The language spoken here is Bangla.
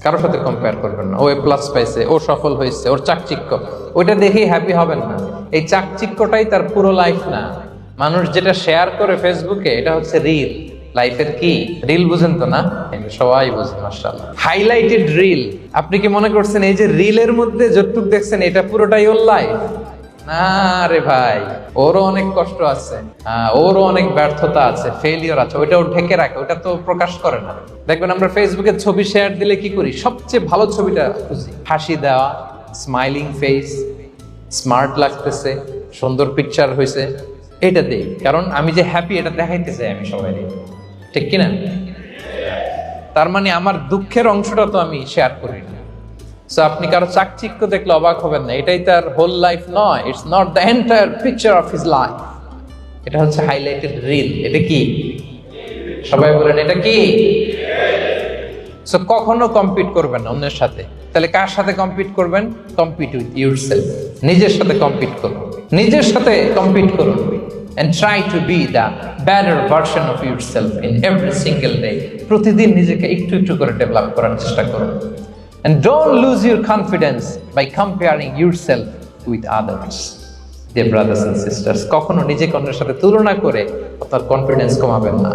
কারোর সাথে কম্পেয়ার করবেন না। ও এ প্লাস পাইছে, ও সফল হয়েছে, ওর চাকচিক্য, ওইটা দেখেই হ্যাপি হবেন না। এই চাকচিক্যটাই তার পুরো লাইফ না। মানুষ যেটা শেয়ার করে ফেসবুকে, এটা হচ্ছে রিল। লাইফের কি রিল বুঝেন তো না? সবাই বুঝেন মাশাআল্লাহ। Highlighted reel. আপনি কি মনে করছেন এই যে রিলের মধ্যে যতটুক দেখছেন এটা পুরোটাই ওর লাইফ? না রে ভাই, ওরও অনেক কষ্ট আছে, ওরও অনেক ব্যর্থতা আছে, ফেলিওর আছে, ওইটা ও ঢেকে রাখে, ওটা তো প্রকাশ করে না। দেখবেন আমরা ফেসবুকে ছবি শেয়ার দিলে কি করি, সবচেয়ে ভালো ছবিটা খুঁজি, হাসি দেওয়া, স্মাইলিং ফেস, স্মার্ট লাগতেছে, সুন্দর পিকচার হয়েছে, এটা দেই। কারণ আমি যে হ্যাপি এটা দেখাইতে চাই আমি সবাই, ঠিক কিনা? তার মানে আমার দুঃখের অংশটা তো আমি শেয়ার করি না। সো আপনি কারো চাকচিক্য দেখলে অবাক হবেন না, এটাই তার হোল লাইফ নয়। It's not the entire picture of his life. এটা হচ্ছে হাইলাইটেড রিল। এটা কি? সবাই বলেন এটা কি? সো কখনো কম্পিট করবেন না অন্যের সাথে। তাহলে কার সাথে কম্পিট করবেন? Compete with yourself. নিজের সাথে কম্পিট করুন, নিজের সাথে কম্পিট করুন। And try to be the better version of yourself in every single day. প্রতিদিন নিজেকে একটু একটু করে ডেভেলপ করার চেষ্টা করুন। And don't lose your confidence by comparing yourself with others. Dear brothers and sisters, কখনো নিজেকে অন্যের সাথে তুলনা করে আপনার কনফিডেন্স কমাবেন না।